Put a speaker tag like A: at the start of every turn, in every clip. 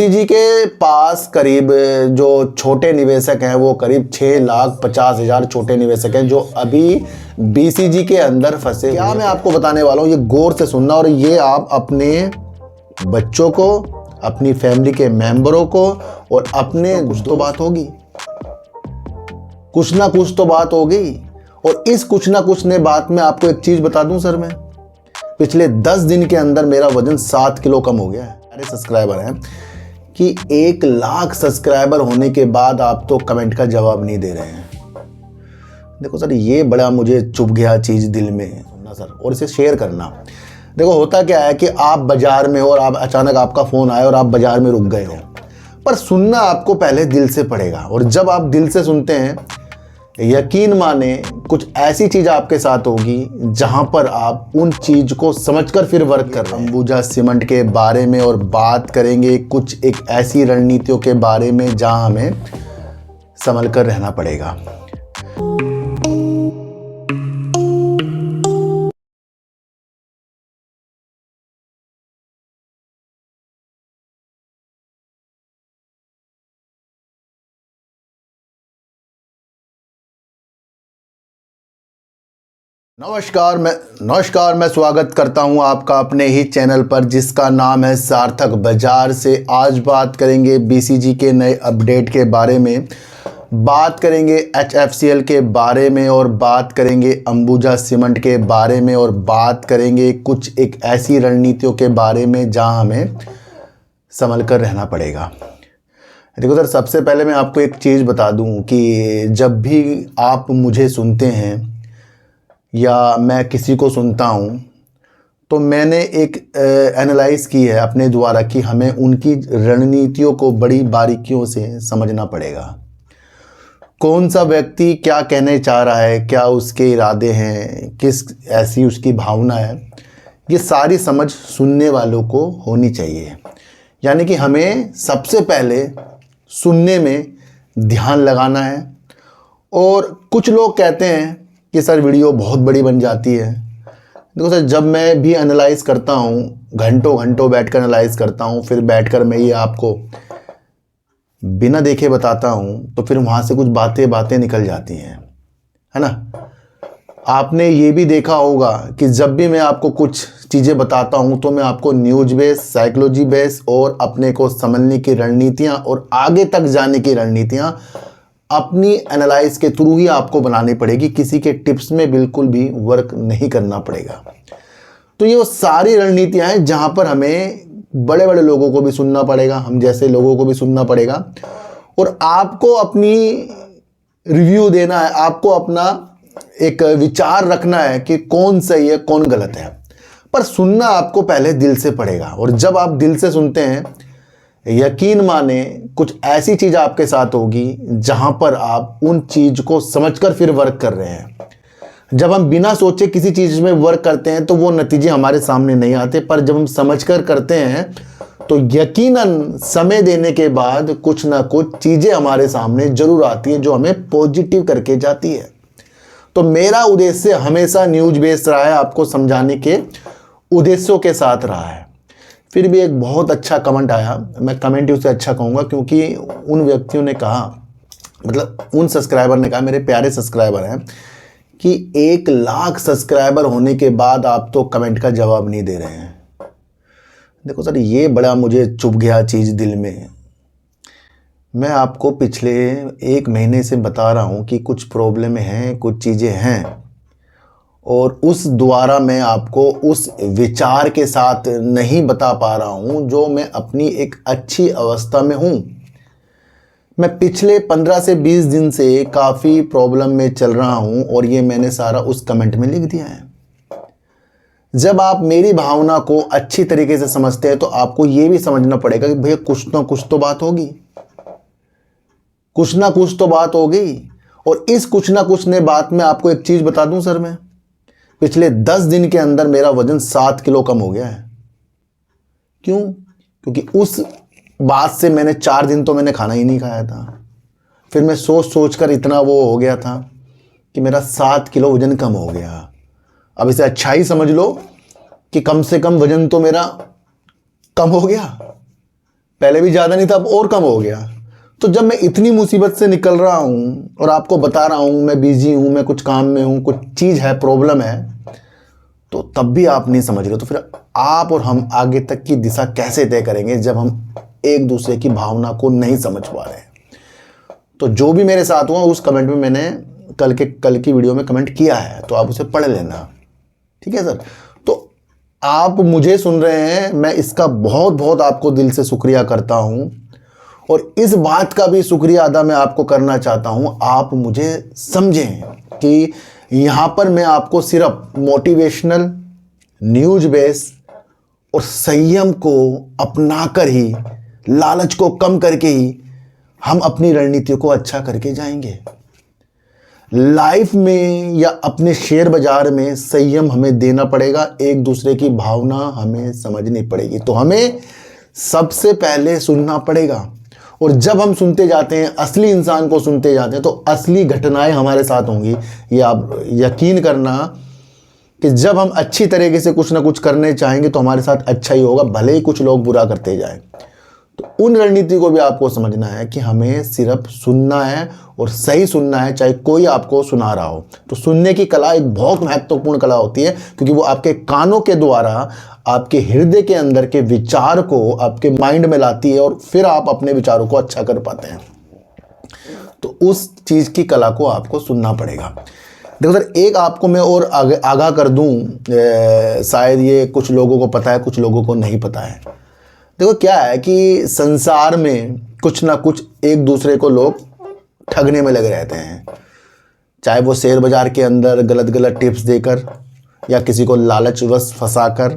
A: BCG के पास करीब जो छोटे निवेशक हैं वो करीब 6,50,000 छोटे निवेशक हैं जो अभी बीसीजी के अंदर फंसे। क्या मैं आपको बताने वाला हूँ, ये गौर से सुनना और ये आप अपने बच्चों को, अपनी फैमिली के मेंबरों को और अपने कुछ तो बात होगी, कुछ ना कुछ तो बात होगी। और इस कुछ ना कुछ ने बात में आपको एक चीज बता दूं सर, मैं पिछले 10 दिन के अंदर मेरा वजन 7 किलो कम हो गया है। मेरे सब्सक्राइबर हैं कि 1 लाख सब्सक्राइबर होने के बाद आप तो कमेंट का जवाब नहीं दे रहे हैं। देखो सर, ये बड़ा मुझे चुभ गया चीज दिल में ना सर, और इसे शेयर करना। देखो होता क्या है कि आप बाजार में हो और आप अचानक आपका फोन आया और आप बाजार में रुक गए हो, पर सुनना आपको पहले दिल से पड़ेगा। और जब आप दिल से सुनते हैं, यकीन माने कुछ ऐसी चीज आपके साथ होगी जहां पर आप उन चीज को समझकर फिर वर्क कर रहे हैं। अंबुजा सीमेंट के बारे में और बात करेंगे कुछ एक ऐसी रणनीतियों के बारे में जहां हमें संभल कर रहना पड़ेगा। नमस्कार, मैं स्वागत करता हूं आपका अपने ही चैनल पर जिसका नाम है सार्थक बाजार से। आज बात करेंगे बीसीजी के नए अपडेट के बारे में, बात करेंगे एचएफसीएल के बारे में और बात करेंगे अंबुजा सीमेंट के बारे में और बात करेंगे कुछ एक ऐसी रणनीतियों के बारे में जहां हमें संभल कर रहना पड़ेगा। देखो सर, सबसे पहले मैं आपको एक चीज़ बता दूं कि जब भी आप मुझे सुनते हैं या मैं किसी को सुनता हूँ तो मैंने एक एनालाइज की है अपने द्वारा कि हमें उनकी रणनीतियों को बड़ी बारीकियों से समझना पड़ेगा। कौन सा व्यक्ति क्या कहने चाह रहा है, क्या उसके इरादे हैं, किस ऐसी उसकी भावना है, ये सारी समझ सुनने वालों को होनी चाहिए। यानी कि हमें सबसे पहले सुनने में ध्यान लगाना है। और कुछ लोग कहते हैं कि सर वीडियो बहुत बड़ी बन जाती है। देखो सर, जब मैं भी एनालाइज करता हूँ, घंटों बैठकर एनालाइज करता हूँ, फिर बैठकर मैं ये आपको बिना देखे बताता हूँ तो फिर वहाँ से कुछ बातें निकल जाती हैं, है ना। आपने ये भी देखा होगा कि जब भी मैं आपको कुछ चीज़ें बताता हूँ तो मैं आपको न्यूज बेस, साइकोलॉजी बेस और अपने को समझने की रणनीतियाँ और आगे तक जाने की रणनीतियाँ अपनी एनालाइज के थ्रू ही आपको बनानी पड़ेगी। किसी के टिप्स में बिल्कुल भी वर्क नहीं करना पड़ेगा। तो ये वो सारी रणनीतियां हैं जहां पर हमें बड़े बड़े लोगों को भी सुनना पड़ेगा, हम जैसे लोगों को भी सुनना पड़ेगा और आपको अपनी रिव्यू देना है, आपको अपना एक विचार रखना है कि कौन सही है कौन गलत है। पर सुनना आपको पहले दिल से पड़ेगा। और जब आप दिल से सुनते हैं, यकीन माने कुछ ऐसी चीज आपके साथ होगी जहां पर आप उन चीज को समझकर फिर वर्क कर रहे हैं। जब हम बिना सोचे किसी चीज में वर्क करते हैं तो वो नतीजे हमारे सामने नहीं आते, पर जब हम समझकर करते हैं तो यकीनन समय देने के बाद कुछ ना कुछ चीजें हमारे सामने जरूर आती हैं जो हमें पॉजिटिव करके जाती है। तो मेरा उद्देश्य हमेशा न्यूज बेस्ड रहा है, आपको समझाने के उद्देश्यों के साथ रहा है। फिर भी एक बहुत अच्छा कमेंट आया, मैं कमेंट ही उसे अच्छा कहूँगा क्योंकि उन व्यक्तियों ने कहा, मतलब उन सब्सक्राइबर ने कहा, मेरे प्यारे सब्सक्राइबर हैं, कि 1 लाख सब्सक्राइबर होने के बाद आप तो कमेंट का जवाब नहीं दे रहे हैं। देखो सर, ये बड़ा मुझे चुभ गया चीज़ दिल में। मैं आपको पिछले 1 महीने से बता रहा हूँ कि कुछ प्रॉब्लम हैं, कुछ चीज़ें हैं और उस द्वारा मैं आपको उस विचार के साथ नहीं बता पा रहा हूं जो मैं अपनी एक अच्छी अवस्था में हूं। मैं पिछले 15 से 20 दिन से काफ़ी प्रॉब्लम में चल रहा हूं और ये मैंने सारा उस कमेंट में लिख दिया है। जब आप मेरी भावना को अच्छी तरीके से समझते हैं तो आपको ये भी समझना पड़ेगा कि भैया कुछ ना कुछ तो बात होगी, कुछ ना कुछ तो बात होगी। और इस कुछ ना कुछ ने बात में आपको एक चीज़ बता दूं सर, मैं पिछले 10 दिन के अंदर मेरा वजन 7 किलो कम हो गया है। क्यों? क्योंकि उस बात से मैंने 4 दिन तो मैंने खाना ही नहीं खाया था। फिर मैं सोच कर इतना वो हो गया था कि मेरा 7 किलो वजन कम हो गया। अब इसे अच्छा ही समझ लो कि कम से कम वजन तो मेरा कम हो गया। पहले भी ज़्यादा नहीं था, अब और कम हो गया। तो जब मैं इतनी मुसीबत से निकल रहा हूँ और आपको बता रहा हूँ मैं बिजी हूँ, मैं कुछ काम में हूँ, कुछ चीज़ है, प्रॉब्लम है, तो तब भी आप नहीं समझ रहे, तो फिर आप और हम आगे तक की दिशा कैसे तय करेंगे जब हम एक दूसरे की भावना को नहीं समझ पा रहे हैं। तो जो भी मेरे साथ हुआ उस कमेंट में मैंने कल की वीडियो में कमेंट किया है, तो आप उसे पढ़ लेना, ठीक है सर। तो आप मुझे सुन रहे हैं, मैं इसका बहुत बहुत आपको दिल से शुक्रिया करता हूं, और इस बात का भी शुक्रिया अदा मैं आपको करना चाहता हूं, आप मुझे समझें कि यहाँ पर मैं आपको सिर्फ मोटिवेशनल, न्यूज बेस और संयम को अपनाकर ही, लालच को कम करके ही हम अपनी रणनीति को अच्छा करके जाएंगे। लाइफ में या अपने शेयर बाजार में संयम हमें देना पड़ेगा, एक दूसरे की भावना हमें समझनी पड़ेगी। तो हमें सबसे पहले सुनना पड़ेगा, और जब हम सुनते जाते हैं, असली इंसान को सुनते जाते हैं, तो असली घटनाएं हमारे साथ होंगी। ये आप यकीन करना कि जब हम अच्छी तरीके से कुछ ना कुछ करने चाहेंगे तो हमारे साथ अच्छा ही होगा, भले ही कुछ लोग बुरा करते जाएं। तो उन रणनीति को भी आपको समझना है कि हमें सिर्फ सुनना है, और सही सुनना है, चाहे कोई आपको सुना रहा हो। तो सुनने की कला एक बहुत महत्वपूर्ण कला होती है, क्योंकि वो आपके कानों के द्वारा आपके हृदय के अंदर के विचार को आपके माइंड में लाती है, और फिर आप अपने विचारों को अच्छा कर पाते हैं। तो उस चीज़ की कला को आपको सुनना पड़ेगा। देखो सर, एक आपको मैं और आगाह कर दूं, शायद ये कुछ लोगों को पता है, कुछ लोगों को नहीं पता है। देखो क्या है कि संसार में कुछ ना कुछ एक दूसरे को लोग ठगने में लगे रहते हैं, चाहे वो शेयर बाजार के अंदर गलत गलत टिप्स देकर, या किसी को लालचवश फंसाकर,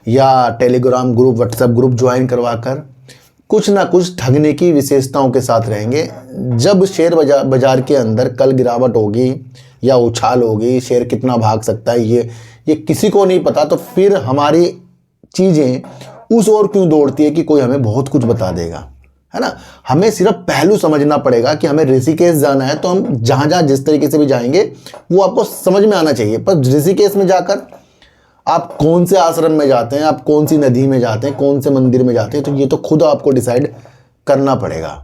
A: या Telegram group, WhatsApp group join करवाकर, कुछ ना कुछ ठगने की विशेषताओं के साथ रहेंगे। जब शेयर बाजार के अंदर कल गिरावट होगी या उछाल होगी, शेयर कितना भाग सकता है ये किसी को नहीं पता, तो फिर हमारी चीज़ें उस ओर क्यों दौड़ती है कि कोई हमें बहुत कुछ बता देगा, है ना। हमें सिर्फ पहलू समझना पड़ेगा कि हमें ऋषिकेश जाना है, तो हम जहाँ जहाँ जिस तरीके से भी जाएंगे वो आपको समझ में आना चाहिए। पर ऋषिकेश में जाकर आप कौन से आश्रम में जाते हैं, आप कौन सी नदी में जाते हैं, कौन से मंदिर में जाते हैं, तो ये तो खुद आपको डिसाइड करना पड़ेगा।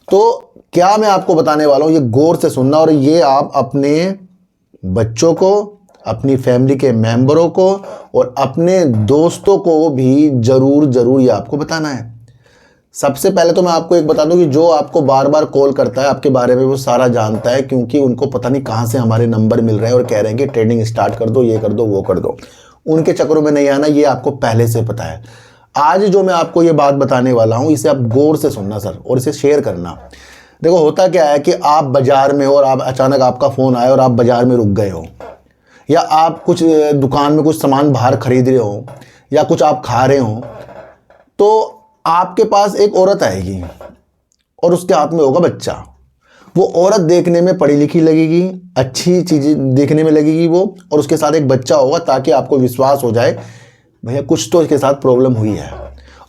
A: तो क्या मैं आपको बताने वाला हूँ, ये गौर से सुनना, और ये आप अपने बच्चों को, अपनी फैमिली के मेंबरों को और अपने दोस्तों को भी ज़रूर ये आपको बताना है। सबसे पहले तो मैं आपको एक बता दूं कि जो आपको बार बार कॉल करता है, आपके बारे में वो सारा जानता है, क्योंकि उनको पता नहीं कहाँ से हमारे नंबर मिल रहे हैं और कह रहे हैं कि ट्रेडिंग स्टार्ट कर दो, ये कर दो, वो कर दो। उनके चक्करों में नहीं आना, ये आपको पहले से पता है। आज जो मैं आपको ये बात बताने वाला हूँ, इसे आप गौर से सुनना सर, और इसे शेयर करना। देखो होता क्या है कि आप बाजार में हो और आप अचानक आपका फ़ोन आया और आप बाजार में रुक गए हो, या आप कुछ दुकान में कुछ सामान बाहर खरीद रहे हो, या कुछ आप खा रहे हो, तो आपके पास एक औरत आएगी और उसके हाथ में होगा बच्चा। वो औरत देखने में पढ़ी लिखी लगेगी, अच्छी चीज़ें देखने में लगेगी वो, और उसके साथ एक बच्चा होगा, ताकि आपको विश्वास हो जाए भैया कुछ तो इसके साथ प्रॉब्लम हुई है।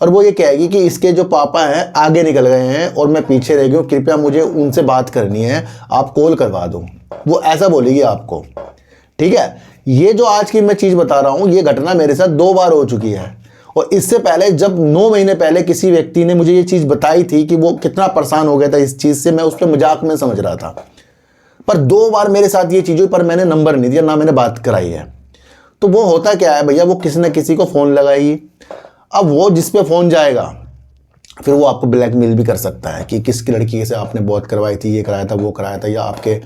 A: और वो ये कहेगी कि इसके जो पापा हैं आगे निकल गए हैं और मैं पीछे रह गई हूँ, कृपया मुझे उनसे बात करनी है, आप कॉल करवा दो। वो ऐसा बोलेगी आपको, ठीक है। ये जो आज की मैं चीज़ बता रहा हूँ, ये घटना मेरे साथ 2 बार हो चुकी है। और इससे पहले जब 9 महीने पहले किसी व्यक्ति ने मुझे ये चीज़ बताई थी कि वो कितना परेशान हो गया था इस चीज़ से, मैं उस पर मजाक में समझ रहा था। पर 2 बार मेरे साथ ये चीज़ हुई, पर मैंने नंबर नहीं दिया, ना मैंने बात कराई है। तो वो होता क्या है भैया, वो किसी न किसी को फ़ोन लगाएगी। अब वो जिस पे फ़ोन जाएगा, फिर वो आपको ब्लैकमेल भी कर सकता है कि किसकी लड़की से आपने बहुत करवाई थी, ये कराया था, वो कराया था, या आपके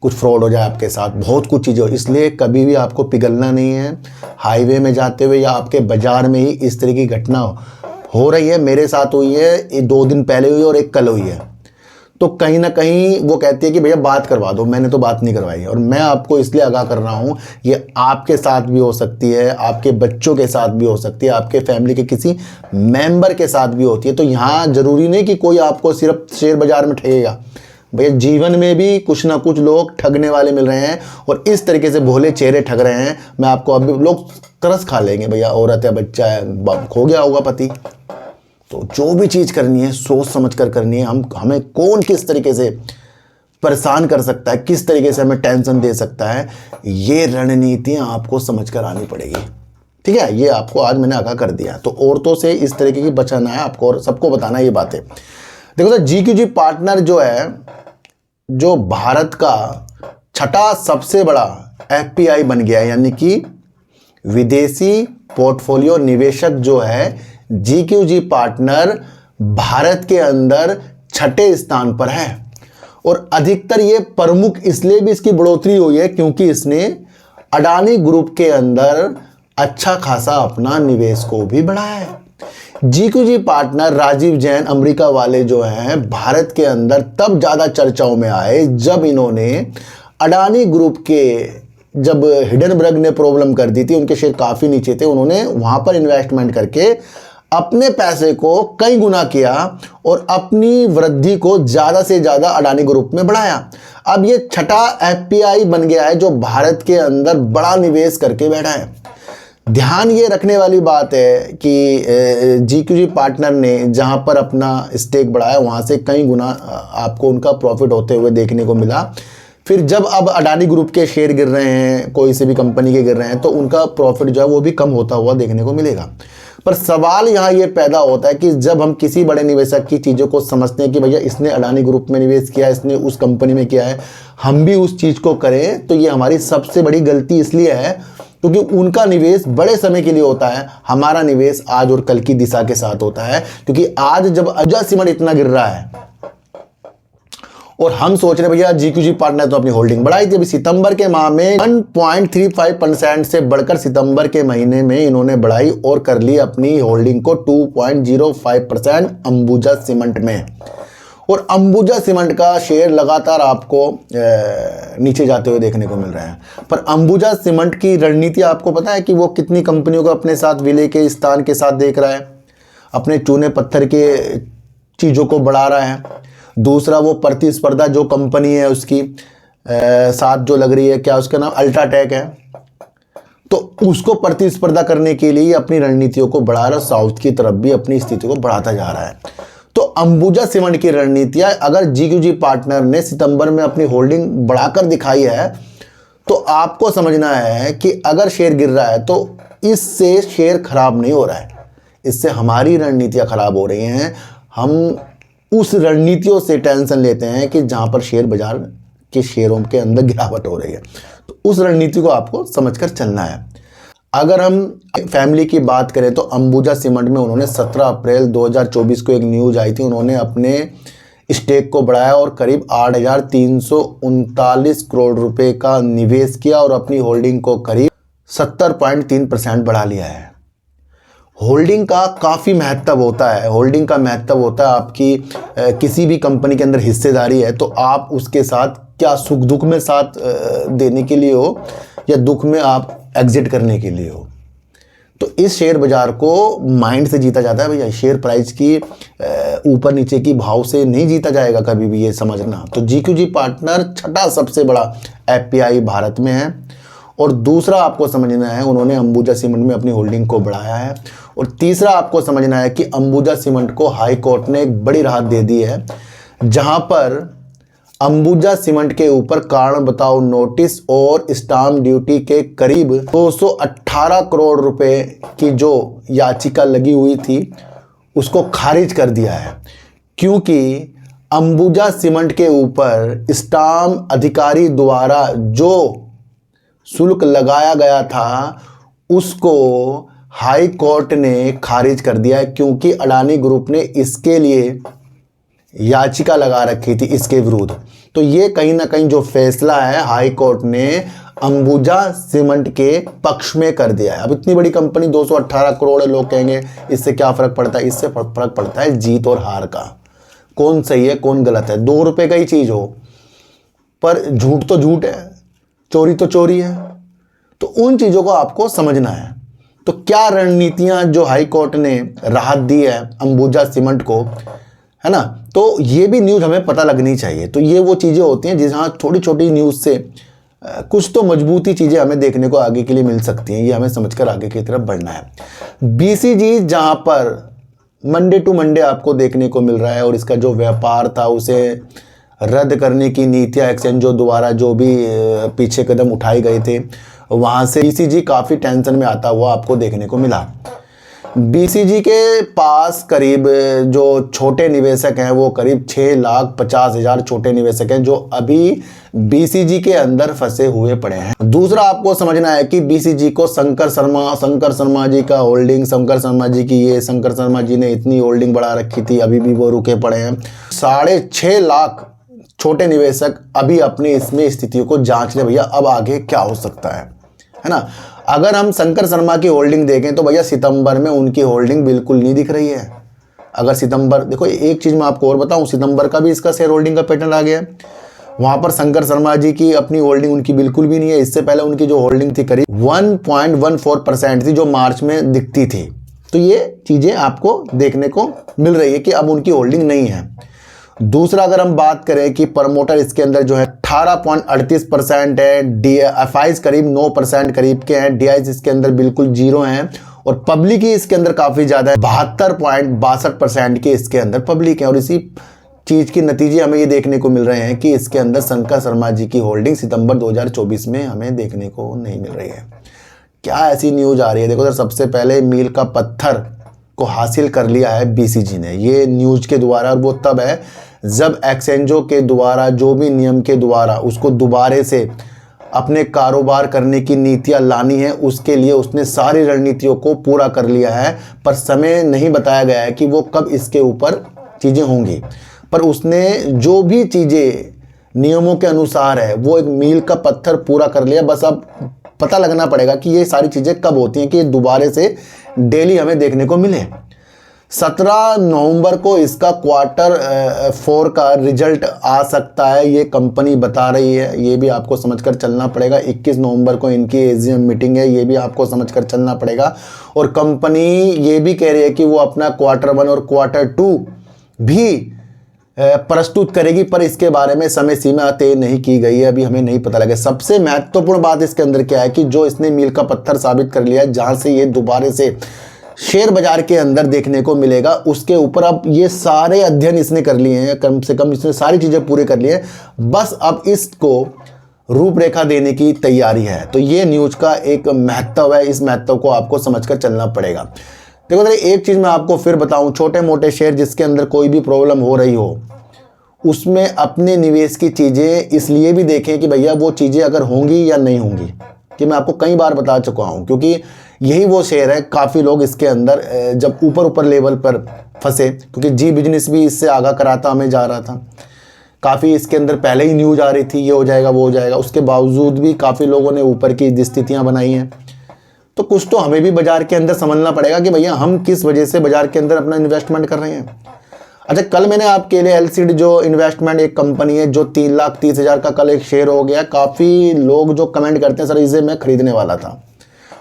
A: कुछ फ्रॉड हो जाए आपके साथ, बहुत कुछ चीज़ें हो। इसलिए कभी भी आपको पिघलना नहीं है। हाईवे में जाते हुए या आपके बाज़ार में ही इस तरह की घटना हो रही है, मेरे साथ हुई है, ये 2 दिन पहले हुई और एक कल हुई है। तो कहीं ना कहीं वो कहती है कि भैया बात करवा दो, मैंने तो बात नहीं करवाई। और मैं आपको इसलिए आगाह कर रहा हूँ, ये आपके साथ भी हो सकती है, आपके बच्चों के साथ भी हो सकती है, आपके फैमिली के किसी मेंबर के साथ भी होती है। तो यहाँ ज़रूरी नहीं कि कोई आपको सिर्फ शेयर बाज़ार में ठगेगा, भैया जीवन में भी कुछ ना कुछ लोग ठगने वाले मिल रहे हैं, और इस तरीके से भोले चेहरे ठग रहे हैं। मैं आपको अभी, लोग तरस खा लेंगे, भैया औरत है, बच्चा है, खो गया होगा पति। तो जो भी चीज़ करनी है सोच समझ कर करनी है। हमें कौन किस तरीके से परेशान कर सकता है, किस तरीके से हमें टेंशन दे सकता है, ये रणनीतियाँ आपको समझ कर आनी पड़ेगी। ठीक है, ये आपको आज मैंने आगाह कर दिया। तो औरतों से इस तरीके की बचाना है आपको और सबको बताना है ये बातें। देखो सर, GQG पार्टनर जो है, जो भारत का छठा सबसे बड़ा FPI बन गया है, यानी कि विदेशी पोर्टफोलियो निवेशक जो है GQG पार्टनर भारत के अंदर छठे स्थान पर है। और अधिकतर ये प्रमुख इसलिए भी इसकी बढ़ोतरी हुई है क्योंकि इसने अडानी ग्रुप के अंदर अच्छा खासा अपना निवेश को भी बढ़ाया है। GQG partner Rajiv Jain America वाले जो हैं भारत के अंदर तब ज़्यादा चर्चाओं में आए जब इन्होंने अडानी ग्रुप के, जब हिडनबर्ग ने प्रॉब्लम कर दी थी, उनके शेयर काफ़ी नीचे थे, उन्होंने वहाँ पर इन्वेस्टमेंट करके अपने पैसे को कई गुना किया और अपनी वृद्धि को ज़्यादा से ज़्यादा अडानी ग्रुप में बढ़ाया। अब ये छठा FPI बन गया है जो भारत के अंदर बड़ा निवेश करके बैठा है। ध्यान ये रखने वाली बात है कि GQG पार्टनर ने जहां पर अपना स्टेक बढ़ाया वहां से कई गुना आपको उनका प्रॉफिट होते हुए देखने को मिला। फिर जब अब अडानी ग्रुप के शेयर गिर रहे हैं, कोई से भी कंपनी के गिर रहे हैं, तो उनका प्रॉफिट जो है वो भी कम होता हुआ देखने को मिलेगा। पर सवाल यहाँ ये पैदा होता है कि जब हम किसी बड़े निवेशक की चीज़ों को समझते हैं कि भैया इसने अडानी ग्रुप में निवेश किया, इसने उस कंपनी में किया है, हम भी उस चीज़ को करें, तो ये हमारी सबसे बड़ी गलती इसलिए है क्योंकि उनका निवेश बड़े समय के लिए होता है, हमारा निवेश आज और कल की दिशा के साथ होता है। क्योंकि आज जब अंबुजा सीमेंट इतना गिर रहा है और हम सोच रहे भैया GQG पार्टनर तो अपनी होल्डिंग बढ़ाई थी, अभी सितंबर के माह में 1.35% से बढ़कर सितंबर के महीने में इन्होंने बढ़ाई और कर ली अपनी होल्डिंग को 2.05% अंबुजा सीमेंट में। और अंबुजा सीमेंट का शेयर लगातार आपको नीचे जाते हुए देखने को मिल रहा है। पर अंबुजा सीमेंट की रणनीति आपको पता है कि वो कितनी कंपनियों को अपने साथ विलय के स्थान के साथ देख रहा है, अपने चूने पत्थर के चीज़ों को बढ़ा रहा है। दूसरा, वो प्रतिस्पर्धा जो कंपनी है उसकी साथ जो लग रही है, क्या उसका नाम अल्ट्राटेक है, तो उसको प्रतिस्पर्धा करने के लिए अपनी रणनीतियों को बढ़ा रहा है, साउथ की तरफ भी अपनी स्थिति को बढ़ाता जा रहा है। तो अंबुजा सीमेंट की रणनीतियां अगर GQG पार्टनर ने सितंबर में अपनी होल्डिंग बढ़ाकर दिखाई है तो आपको समझना है कि अगर शेयर गिर रहा है तो इससे शेयर खराब नहीं हो रहा है, इससे हमारी रणनीतियां खराब हो रही हैं। हम उस रणनीतियों से टेंशन लेते हैं कि जहां पर शेयर बाजार के शेयरों के अंदर गिरावट हो रही है, तो उस रणनीति को आपको समझकर चलना है। अगर हम फैमिली की बात करें तो अंबुजा सीमेंट में उन्होंने 17 अप्रैल 2024 को एक न्यूज़ आई थी, उन्होंने अपने स्टेक को बढ़ाया और करीब 8,339 करोड़ रुपए का निवेश किया और अपनी होल्डिंग को करीब 70.3% बढ़ा लिया है। होल्डिंग का काफ़ी महत्व होता है। होल्डिंग का महत्व होता है आपकी किसी भी कंपनी के अंदर हिस्सेदारी है तो आप उसके साथ क्या सुख दुख में साथ देने के लिए हो या दुख में आप एग्जिट करने के लिए हो। तो इस शेयर बाजार को माइंड से जीता जाता है भैया, शेयर प्राइस की ऊपर नीचे की भाव से नहीं जीता जाएगा कभी भी, ये समझना। तो GQG पार्टनर छठा सबसे बड़ा FPI भारत में है। और दूसरा आपको समझना है, उन्होंने अंबुजा सीमेंट में अपनी होल्डिंग को बढ़ाया है। और तीसरा आपको समझना है कि अंबुजा सीमेंट को हाई कोर्ट ने एक बड़ी राहत दे दी है, जहां पर अंबुजा सीमेंट के ऊपर कारण बताओ नोटिस और स्टाम्प ड्यूटी के करीब 218 करोड़ रुपए की जो याचिका लगी हुई थी उसको खारिज कर दिया है। क्योंकि अंबुजा सीमेंट के ऊपर स्टाम्प अधिकारी द्वारा जो शुल्क लगाया गया था उसको हाई कोर्ट ने खारिज कर दिया है, क्योंकि अडानी ग्रुप ने इसके लिए याचिका लगा रखी थी इसके विरुद्ध। तो ये कहीं ना कहीं जो फैसला है हाई कोर्ट ने अंबुजा सीमेंट के पक्ष में कर दिया है। अब इतनी बड़ी कंपनी 218 करोड़ है, लोग कहेंगे इससे क्या फ़र्क पड़ता है, इससे फ़र्क पड़ता है जीत और हार का, कौन सही है कौन गलत है। 2 रुपए का ही चीज़ हो पर झूठ तो झूठ है, चोरी तो चोरी है। तो उन चीज़ों को आपको समझना है। तो क्या रणनीतियां जो हाई कोर्ट ने राहत दी है अंबुजा सीमेंट को, है ना, तो ये भी न्यूज़ हमें पता लगनी चाहिए। तो ये वो चीज़ें होती हैं जहाँ छोटी छोटी न्यूज़ से कुछ तो मजबूती चीज़ें हमें देखने को आगे के लिए मिल सकती हैं, ये हमें समझकर आगे की तरफ बढ़ना है। BCG जहाँ पर मंडे टू मंडे आपको देखने को मिल रहा है और इसका जो व्यापार था उसे रद्द करने की नीतियाँ एक्सचेंजों द्वारा जो भी पीछे कदम उठाए गए थे वहाँ से बीसीजी काफ़ी टेंशन में आता हुआ आपको देखने को मिला। बीसीजी के पास करीब जो छोटे निवेशक हैं वो करीब 6,50,000 छोटे निवेशक हैं जो अभी बीसीजी के अंदर फंसे हुए पड़े हैं। दूसरा आपको समझना है कि बीसीजी को शंकर शर्मा जी का होल्डिंग, शंकर शर्मा जी ने इतनी होल्डिंग बढ़ा रखी थी, अभी भी वो रुके पड़े हैं। 6.5 लाख छोटे निवेशक अभी अपनी इसमें स्थितियों को जांच ले भैया, अब आगे क्या हो सकता है ना। अगर हम शंकर शर्मा की होल्डिंग देखें तो भैया सितंबर में उनकी होल्डिंग बिल्कुल नहीं दिख रही है। अगर सितंबर, देखो एक चीज़ मैं आपको और बताऊं, सितंबर का भी इसका शेयर होल्डिंग का पैटर्न आ गया है। वहाँ पर शंकर शर्मा जी की अपनी होल्डिंग उनकी बिल्कुल भी नहीं है। इससे पहले उनकी जो होल्डिंग थी करीब 1.14% थी जो मार्च में दिखती थी। तो ये चीज़ें आपको देखने को मिल रही है कि अब उनकी होल्डिंग नहीं है। दूसरा अगर हम बात करें कि प्रमोटर इसके अंदर जो है 18.38% है, एफआईज करीब 9% करीब के हैं, डीआईज इसके अंदर बिल्कुल 0 हैं और पब्लिक ही इसके अंदर काफ़ी ज़्यादा है, 72.62% के इसके अंदर पब्लिक है। और इसी चीज़ के नतीजे हमें ये देखने को मिल रहे हैं कि इसके अंदर शंकर शर्मा जी की होल्डिंग सितंबर 2024 में हमें देखने को नहीं मिल रही है। क्या ऐसी न्यूज़ आ रही है? देखो सर, सबसे पहले मील का पत्थर को हासिल कर लिया है बीसीजी ने, ये न्यूज के द्वारा, और वो तब है जब एक्सचेंजों के द्वारा जो भी नियम के द्वारा उसको दोबारे से अपने कारोबार करने की नीतियां लानी है, उसके लिए उसने सारी रणनीतियों को पूरा कर लिया है। पर समय नहीं बताया गया है कि वो कब इसके ऊपर चीज़ें होंगी, पर उसने जो भी चीज़ें नियमों के अनुसार है वो एक मील का पत्थर पूरा कर लिया। बस अब पता लगना पड़ेगा कि ये सारी चीज़ें कब होती हैं कि ये दोबारे से डेली हमें देखने को मिले। 17 नवंबर को इसका Q4 का रिजल्ट आ सकता है, ये कंपनी बता रही है। ये भी आपको समझकर चलना पड़ेगा। 21 नवंबर को इनकी एजीएम मीटिंग है, ये भी आपको समझकर चलना पड़ेगा। और कंपनी ये भी कह रही है कि वो अपना Q1 और Q2 भी प्रस्तुत करेगी, पर इसके बारे में समय सीमा तय नहीं की गई है, अभी हमें नहीं पता लगे। सबसे महत्वपूर्ण बात इसके अंदर क्या है कि जो इसने मील का पत्थर साबित कर लिया है, जहां से ये दोबारे से शेयर बाजार के अंदर देखने को मिलेगा, उसके ऊपर अब ये सारे अध्ययन इसने कर लिए हैं, कम से कम इसने सारी चीज़ें पूरी कर ली हैं। बस अब इसको रूपरेखा देने की तैयारी है। तो ये न्यूज़ का एक महत्व है, इस महत्व को आपको समझकर चलना पड़ेगा। देखो एक चीज़ मैं आपको फिर बताऊं, छोटे मोटे शेयर जिसके अंदर कोई भी प्रॉब्लम हो रही हो, उसमें अपने निवेश की चीज़ें इसलिए भी देखें कि भैया वो चीज़ें अगर होंगी या नहीं होंगी, कि मैं आपको कई बार बता चुका हूं। क्योंकि यही वो शेयर है, काफ़ी लोग इसके अंदर जब ऊपर लेवल पर फंसे, क्योंकि जी बिजनेस भी इससे आगाह कराता हमें जा रहा था, काफ़ी इसके अंदर पहले ही न्यूज़ आ रही थी ये हो जाएगा वो हो जाएगा, उसके बावजूद भी काफ़ी लोगों ने ऊपर की स्थितियाँ बनाई हैं। तो कुछ तो हमें भी बाजार के अंदर समझना पड़ेगा कि भैया हम किस वजह से बाजार के अंदर अपना इन्वेस्टमेंट कर रहे हैं। अच्छा, कल मैंने आपके लिए एलसीडी जो इन्वेस्टमेंट एक कंपनी है जो 3,30,000 का कल एक शेयर हो गया, काफ़ी लोग जो कमेंट करते हैं सर इसे मैं खरीदने वाला था।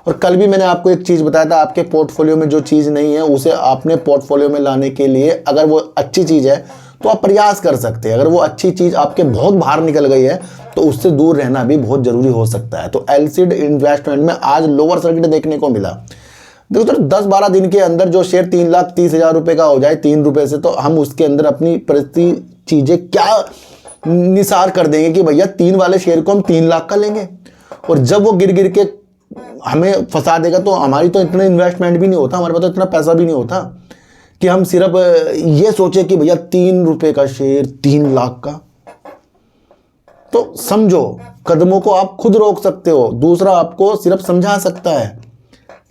A: और कल भी मैंने आपको एक चीज़ बताया था, आपके पोर्टफोलियो में जो चीज़ नहीं है उसे आपने पोर्टफोलियो में लाने के लिए अगर वो अच्छी चीज़ है तो आप प्रयास कर सकते हैं। अगर वो अच्छी चीज़ आपके बहुत बाहर निकल गई है तो उससे दूर रहना भी बहुत ज़रूरी हो सकता है। तो एलसीडी इन्वेस्टमेंट में आज लोअर सर्किट देखने को मिला। देखो तो 10-12 दिन के अंदर जो शेयर 3,30,000 रुपये का हो जाए 3 रुपये से, तो हम उसके अंदर अपनी प्रति चीज़ें क्या निसार कर देंगे कि भैया 3 वाले शेयर को हम 3 लाख का लेंगे, और जब वो गिर के हमें फंसा देगा तो हमारी तो इतना इन्वेस्टमेंट भी नहीं होता, हमारे पास तो इतना पैसा भी नहीं होता कि हम सिर्फ ये सोचे कि भैया 3 रुपये का शेयर 3 लाख का। तो समझो, कदमों को आप खुद रोक सकते हो, दूसरा आपको सिर्फ समझा सकता है।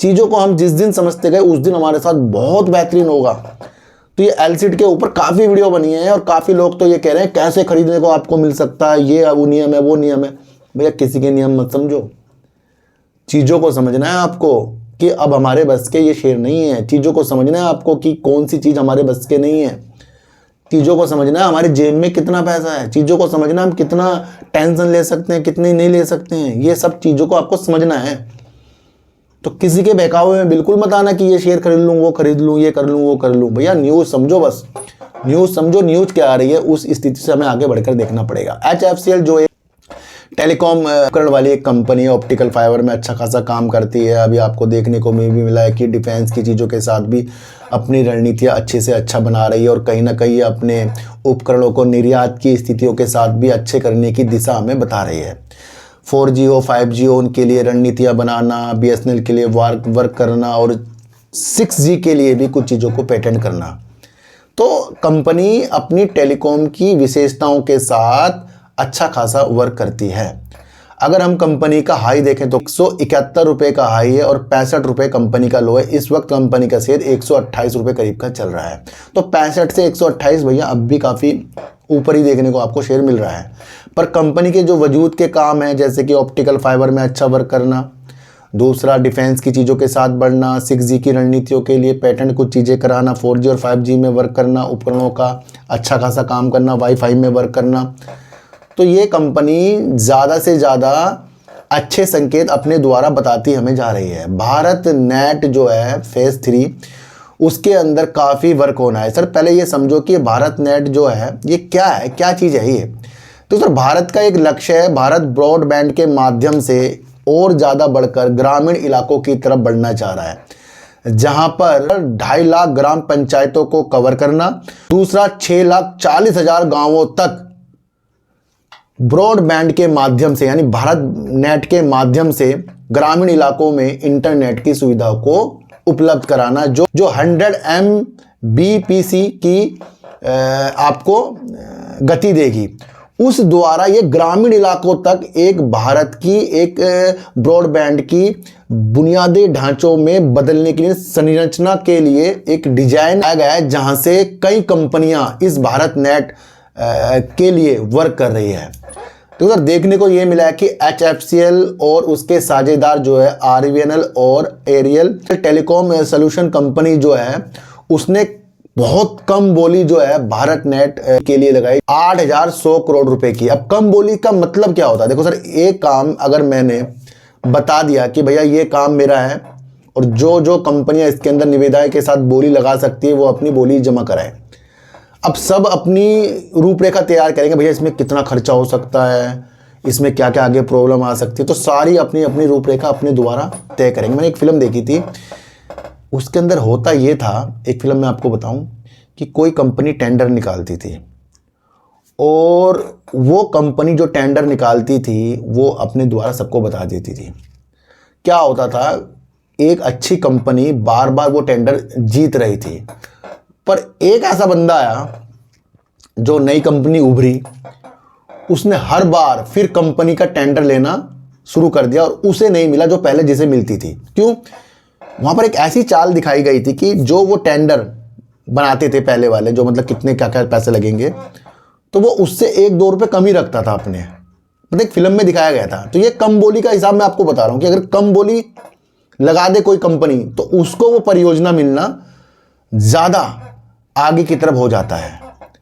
A: चीज़ों को हम जिस दिन समझते गए उस दिन हमारे साथ बहुत बेहतरीन होगा। तो ये एलसीडी के ऊपर काफ़ी वीडियो बनी है और काफ़ी लोग तो ये कह रहे हैं कैसे खरीदने को आपको मिल सकता है, ये वो नियम है वो नियम है। भैया किसी के नियम मत समझो, चीज़ों को समझना है आपको कि अब हमारे बस के ये शेयर नहीं है। चीज़ों को समझना है आपको कि कौन सी चीज़ हमारे बस के नहीं है। चीज़ों को समझना है हमारे जेब में कितना पैसा है। चीज़ों को समझना हम कितना टेंशन ले सकते हैं, कितनी नहीं ले सकते हैं। ये सब चीज़ों को आपको समझना है। तो किसी के बहकावे में बिल्कुल मत आना कि ये शेयर खरीद लूँ वो खरीद लूँ ये कर लूँ वो कर लूँ। भैया न्यूज़ समझो, बस न्यूज़ समझो, न्यूज़ क्या आ रही है उस स्थिति से हमें आगे बढ़कर देखना पड़ेगा। HFCL जो एक टेलीकॉम उपकरण वाली एक कंपनी है, ऑप्टिकल फाइबर में अच्छा खासा काम करती है। अभी आपको देखने को भी मिला है कि डिफेंस की चीज़ों के साथ भी अपनी रणनीतियाँ अच्छे से अच्छा बना रही है और कहीं ना कहीं अपने उपकरणों को निर्यात की स्थितियों के साथ भी अच्छे करने की दिशा हमें बता रही है। 4G हो 5G हो उनके लिए रणनीतियाँ बनाना, BSNL के लिए वर्क करना और 6G के लिए भी कुछ चीज़ों को पेटेंट करना। तो कंपनी अपनी टेलीकॉम की विशेषताओं के साथ अच्छा खासा वर्क करती है। अगर हम कंपनी का हाई देखें तो 171 रुपये का हाई है और 65 रुपये कंपनी का लो है। इस वक्त कंपनी का शेयर 128 रुपये करीब का चल रहा है। तो 65 से 128 भैया अब भी काफ़ी ऊपर ही देखने को आपको शेयर मिल रहा है। पर कंपनी के जो वजूद के काम हैं, जैसे कि ऑप्टिकल फाइबर में अच्छा वर्क करना, दूसरा डिफेंस की चीज़ों के साथ बढ़ना, 6G की रणनीतियों के लिए पेटेंट कुछ चीज़ें कराना, 4G और 5G में वर्क करना, उपकरणों का अच्छा खासा काम करना, वाईफाई में वर्क करना, तो ये कंपनी ज़्यादा से ज़्यादा अच्छे संकेत अपने द्वारा बताती हमें जा रही है। भारत नेट जो है फेज़ 3 उसके अंदर काफ़ी वर्क होना है। सर पहले ये समझो कि भारत नेट जो है ये क्या है, क्या चीज़ है ये। तो सर भारत का एक लक्ष्य है, भारत ब्रॉडबैंड के माध्यम से और ज़्यादा बढ़कर ग्रामीण इलाकों की तरफ बढ़ना चाह रहा है, जहां पर 2.5 लाख ग्राम पंचायतों को कवर करना। दूसरा 6,40,000 गांवों तक ब्रॉडबैंड के माध्यम से यानी भारत नेट के माध्यम से ग्रामीण इलाकों में इंटरनेट की सुविधा को उपलब्ध कराना, जो 100 Mbps की आपको गति देगी। उस द्वारा ये ग्रामीण इलाकों तक एक भारत की एक ब्रॉडबैंड की बुनियादी ढांचों में बदलने के लिए संरचना के लिए एक डिजाइन आया गया है, जहां से कई कंपनियां इस भारत नेट के लिए वर्क कर रही है। तो सर देखने को ये मिला है कि HFCL और उसके साझेदार जो है RVNL और एरियल टेलीकॉम सोल्यूशन कंपनी जो है उसने बहुत कम बोली जो है भारत नेट के लिए लगाई 8,100 करोड़ रुपए की। अब कम बोली का मतलब क्या होता है? देखो सर, एक काम अगर मैंने बता दिया कि भैया ये काम मेरा है और जो जो कंपनियां इसके अंदर निविदाएं के साथ बोली लगा सकती है वो अपनी बोली जमा कराए। अब सब अपनी रूपरेखा तैयार करेंगे, भैया इसमें कितना खर्चा हो सकता है, इसमें क्या क्या आगे प्रॉब्लम आ सकती है, तो सारी अपनी अपनी रूपरेखा अपने द्वारा तय करेंगे। मैंने एक फिल्म देखी थी, उसके अंदर होता ये था, एक फिल्म में आपको बताऊं कि कोई कंपनी टेंडर निकालती थी और वो कंपनी जो टेंडर निकालती थी वो अपने द्वारा सबको बता देती थी। क्या होता था, एक अच्छी कंपनी बार बार वो टेंडर जीत रही थी, पर एक ऐसा बंदा आया जो नई कंपनी उभरी, उसने हर बार फिर कंपनी का टेंडर लेना शुरू कर दिया और उसे नहीं मिला जो पहले जिसे मिलती थी। क्यों? वहां पर एक ऐसी चाल दिखाई गई थी कि जो वो टेंडर बनाते थे पहले वाले, जो मतलब कितने क्या क्या पैसे लगेंगे, तो वो उससे 1-2 रुपए कम ही रखता था अपने, मतलब एक फिल्म में दिखाया गया था। तो ये कम बोली का हिसाब मैं आपको बता रहा हूं कि अगर कम बोली लगा दे कोई कंपनी तो उसको वो परियोजना मिलना ज्यादा आगे की तरफ हो जाता है।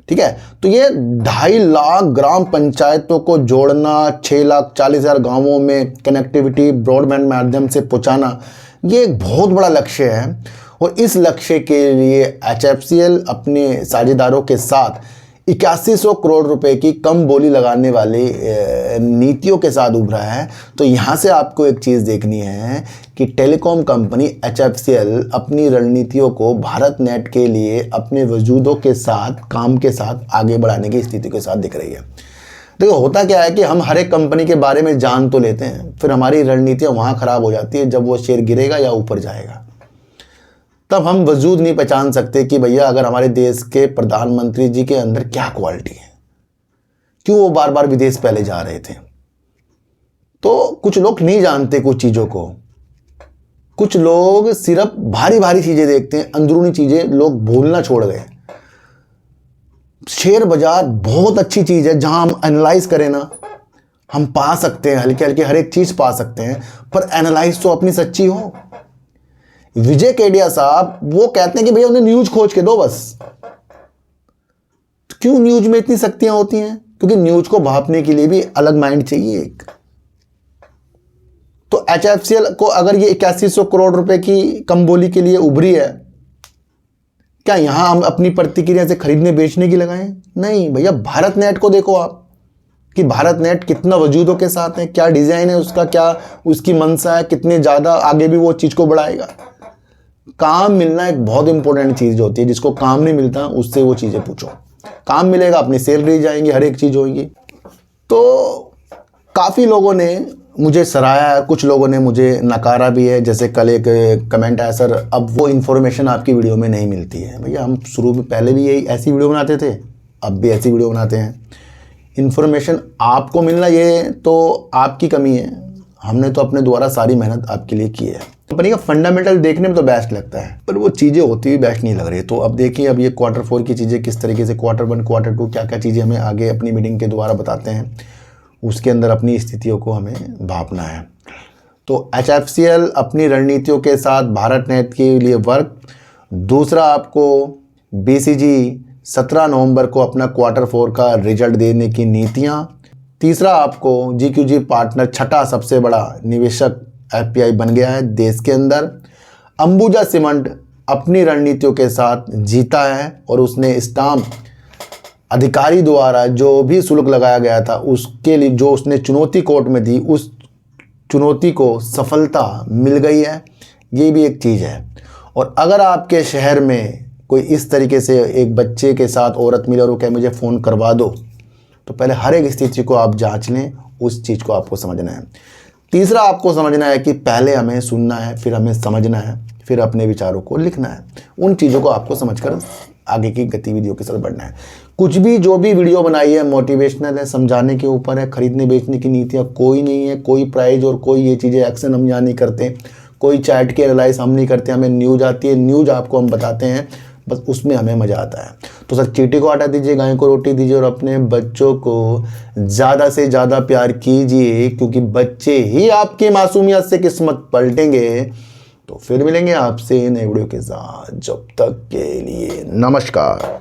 A: ठीक है, तो ये 2.5 लाख ग्राम पंचायतों को जोड़ना, 6,40,000 गांवों में कनेक्टिविटी ब्रॉडबैंड माध्यम से पहुंचाना, ये एक बहुत बड़ा लक्ष्य है। और इस लक्ष्य के लिए HFCL अपने साझेदारों के साथ 8100 करोड़ रुपए की कम बोली लगाने वाली नीतियों के साथ उभरा है। तो यहाँ से आपको एक चीज़ देखनी है कि टेलीकॉम कंपनी HFCL अपनी रणनीतियों को भारत नेट के लिए अपने वजूदों के साथ, काम के साथ आगे बढ़ाने की स्थिति के साथ दिख रही है। देखो होता क्या है कि हम हर एक कंपनी के बारे में जान तो लेते हैं, फिर हमारी रणनीतियाँ वहाँ ख़राब हो जाती है जब वो शेयर गिरेगा या ऊपर जाएगा। तब हम वजूद नहीं पहचान सकते कि भैया अगर हमारे देश के प्रधानमंत्री जी के अंदर क्या क्वालिटी है, क्यों वो बार बार विदेश पहले जा रहे थे। तो कुछ लोग नहीं जानते कुछ चीज़ों को, कुछ लोग सिर्फ भारी भारी चीज़ें देखते हैं, अंदरूनी चीज़ें लोग भूलना छोड़ गए। शेयर बाजार बहुत अच्छी चीज़ है, जहां हम एनालाइज करें ना, हम पा सकते हैं हल्के हल्के हर एक चीज़ पा सकते हैं, पर एनालाइज तो अपनी सच्ची हो। विजय केडिया साहब वो कहते हैं कि भैया उन्हें न्यूज खोज के दो बस। क्यों न्यूज में इतनी शक्तियां होती हैं? क्योंकि न्यूज को भापने के लिए भी अलग माइंड चाहिए एक। तो HFCL को अगर ये 8100 करोड़ रुपए की कम बोली के लिए उभरी है, क्या यहां हम अपनी प्रतिक्रिया से खरीदने बेचने की लगाएं? नहीं भैया, भारत नेट को देखो आप कि भारत नेट कितना वजूदों के साथ है, क्या डिजाइन है उसका, क्या उसकी मंशा है, कितने ज्यादा आगे भी वो चीज को बढ़ाएगा। काम मिलना एक बहुत इंपॉर्टेंट चीज होती है, जिसको काम नहीं मिलता उससे वो चीजें पूछो। काम मिलेगा, अपनी सैलरी जाएंगी, हर एक चीज होगी। तो काफ़ी लोगों ने मुझे सराहा है, कुछ लोगों ने मुझे नकारा भी है। जैसे कल एक कमेंट आया, सर अब वो इन्फॉर्मेशन आपकी वीडियो में नहीं मिलती है। भैया हम शुरू में पहले भी यही ऐसी वीडियो बनाते थे, अब भी ऐसी वीडियो बनाते हैं। इन्फॉर्मेशन आपको मिलना ये तो आपकी कमी है, हमने तो अपने द्वारा सारी मेहनत आपके लिए की है। कंपनी का फंडामेंटल देखने में तो बेस्ट लगता है, पर वो चीज़ें होती हुई बेस्ट नहीं लग रही। तो अब देखिए, अब ये Q4 की चीज़ें किस तरीके से, Q1 Q2 क्या क्या चीज़ें हमें आगे अपनी मीटिंग के द्वारा बताते हैं, उसके अंदर अपनी स्थितियों को हमें भापना है। तो HFCL अपनी रणनीतियों के साथ भारत नेट के लिए वर्क। दूसरा, आपको BCG 17 नवंबर को अपना Q4 का रिजल्ट देने की नीतियां। तीसरा, आपको GQG पार्टनर छठा सबसे बड़ा निवेशक FPI बन गया है देश के अंदर। अंबुजा सीमेंट अपनी रणनीतियों के साथ जीता है और उसने स्टाम्प अधिकारी द्वारा जो भी शुल्क लगाया गया था उसके लिए जो उसने चुनौती कोर्ट में दी, उस चुनौती को सफलता मिल गई है। ये भी एक चीज़ है। और अगर आपके शहर में कोई इस तरीके से एक बच्चे के साथ औरत मिले और वो कहे मुझे फ़ोन करवा दो, तो पहले हर एक स्थिति को आप जांच लें, उस चीज़ को आपको समझना है। तीसरा, आपको समझना है कि पहले हमें सुनना है, फिर हमें समझना है, फिर अपने विचारों को लिखना है। उन चीज़ों को आपको समझकर आगे की गतिविधियों के साथ बढ़ना है। कुछ भी जो भी वीडियो बनाई है मोटिवेशनल है, समझाने के ऊपर है। खरीदने बेचने की नीतियाँ कोई नहीं है, कोई प्राइस और कोई ये चीज़ें एक्शन हम यहाँ नहीं करते, कोई चैट की एनालाइज हम नहीं करते। हमें न्यूज़ आती है, न्यूज़ आपको हम बताते हैं, बस उसमें हमें मज़ा आता है। तो सर चींटी को आटा दीजिए, गाय को रोटी दीजिए और अपने बच्चों को ज़्यादा से ज़्यादा प्यार कीजिए, क्योंकि बच्चे ही आपकी मासूमियत से किस्मत पलटेंगे। तो फिर मिलेंगे आपसे नए वीडियो के साथ, जब तक के लिए नमस्कार।